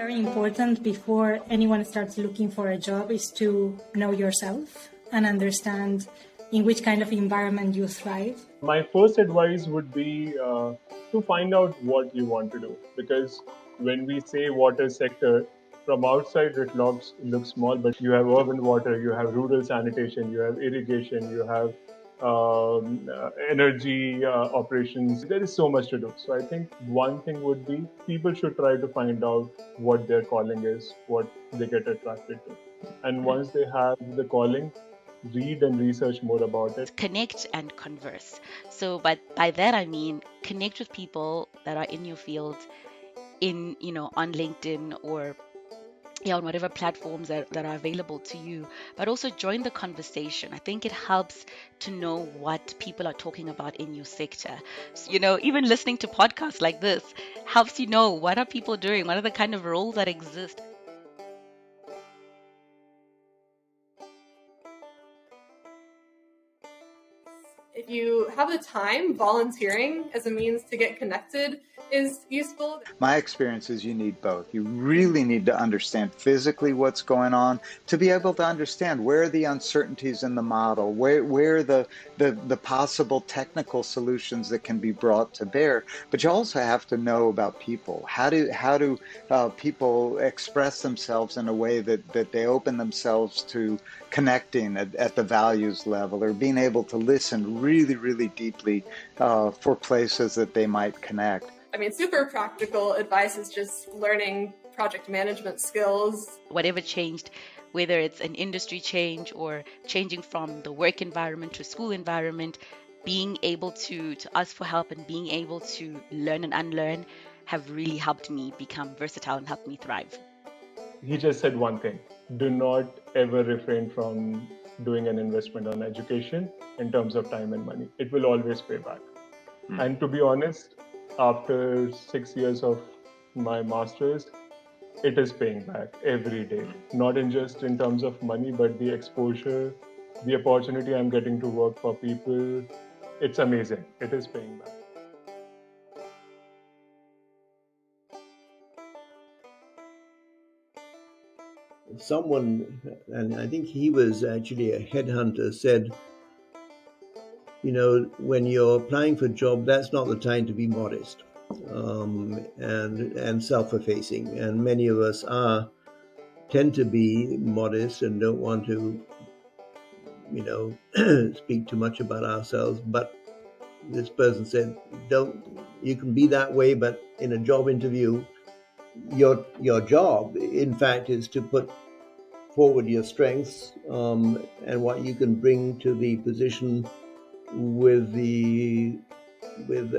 very important before anyone starts looking for a job is to know yourself and understand in which kind of environment you thrive. My first advice would be to find out what you want to do, because when we say water sector, from outside it looks small, but you have urban water, you have rural sanitation, you have irrigation, you have energy operations. There is so much to do. So I think one thing would be people should try to find out what their calling is, what they get attracted to. And once they have the calling, read and research more about it. Connect and converse. So, but by that I mean connect with people that are in your field, on LinkedIn or on whatever platforms that are available to you, but also join the conversation. I think it helps to know what people are talking about in your sector. So, even listening to podcasts like this helps you know what are people doing, what are the kind of roles that exist. If you have the time, volunteering as a means to get connected is useful. My experience is you need both. You really need to understand physically what's going on to be able to understand where are the uncertainties in the model, where the possible technical solutions that can be brought to bear. But you also have to know about people. How do people express themselves in a way that they open themselves to connecting at the values level, or being able to listen really, really deeply for places that they might connect. I mean, super practical advice is just learning project management skills. Whatever changed, whether it's an industry change or changing from the work environment to school environment, being able to ask for help and being able to learn and unlearn have really helped me become versatile and helped me thrive. He just said one thing: do not ever refrain from doing an investment on education in terms of time and money. It will always pay back. And to be honest, after 6 years of my master's, it is paying back every day. Not just in terms of money, but the exposure, the opportunity I'm getting to work for people. It's amazing. It is paying back. Someone, and I think he was actually a headhunter, said, when you're applying for a job, that's not the time to be modest and self-effacing. And many of us tend to be modest and don't want to, speak too much about ourselves. But this person said, you can be that way, but in a job interview, your job, in fact, is to put forward your strengths and what you can bring to the position with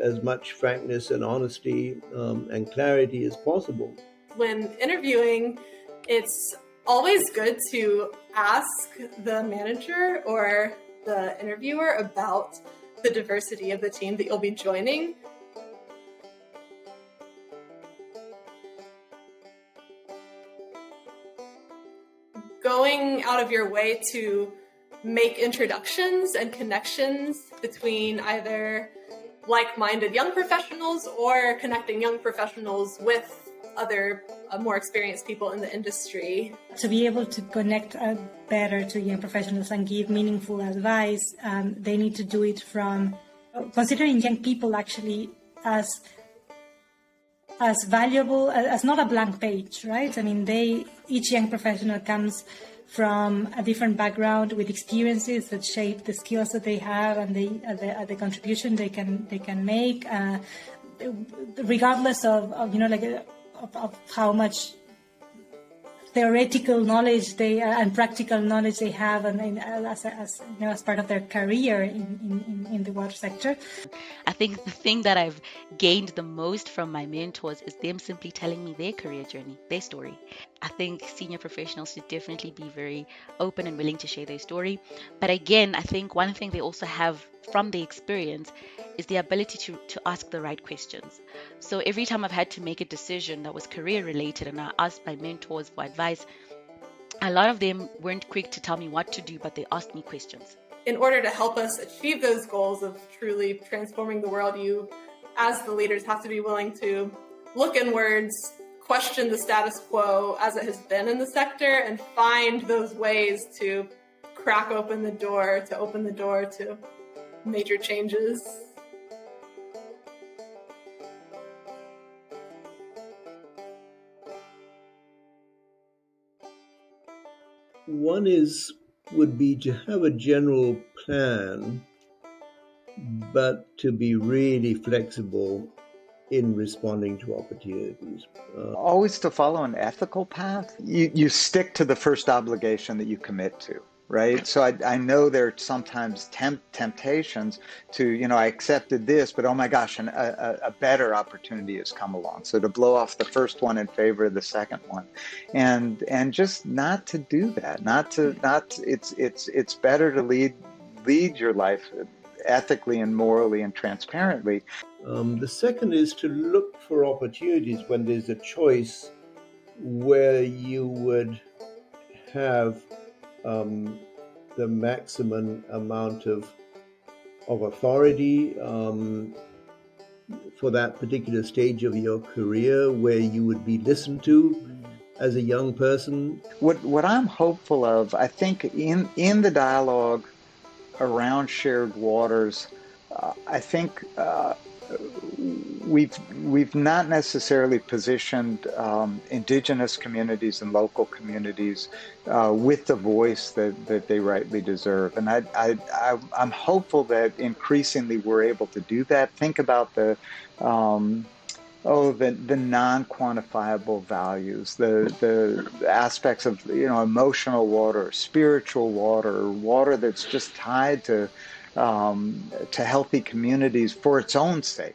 as much frankness and honesty and clarity as possible. When interviewing, it's always good to ask the manager or the interviewer about the diversity of the team that you'll be joining. Going out of your way to make introductions and connections between either like-minded young professionals or connecting young professionals with other more experienced people in the industry. To be able to connect better to young professionals and give meaningful advice, they need to do it from considering young people actually as valuable as not a blank page, right? I mean, each young professional comes from a different background with experiences that shape the skills that they have and the contribution they can make, regardless of how much theoretical knowledge and practical knowledge they have, and as part of their career in the water sector. I think the thing that I've gained the most from my mentors is them simply telling me their career journey, their story. I think senior professionals should definitely be very open and willing to share their story. But again, I think one thing they also have from the experience is the ability to ask the right questions. So every time I've had to make a decision that was career related and I asked my mentors for advice, a lot of them weren't quick to tell me what to do, but they asked me questions. In order to help us achieve those goals of truly transforming the world, you, as the leaders, have to be willing to look inwards, question the status quo as it has been in the sector and find those ways to crack open the door, to major changes. One would be to have a general plan, but to be really flexible in responding to opportunities. Always to follow an ethical path. You stick to the first obligation that you commit to, right? So I know there are sometimes temptations to, I accepted this, but oh my gosh, a better opportunity has come along. So to blow off the first one in favor of the second one, and just not to do that. It's better to lead your life ethically and morally and transparently. The second is to look for opportunities when there's a choice where you would have the maximum amount of authority for that particular stage of your career, where you would be listened to as a young person. What I'm hopeful of, I think, in the dialogue around shared waters, I think we've not necessarily positioned indigenous communities and local communities with the voice that they rightly deserve, and I'm hopeful that increasingly we're able to do that. Think about the non-quantifiable values, the aspects of emotional water, spiritual water that's just tied to healthy communities for its own sake.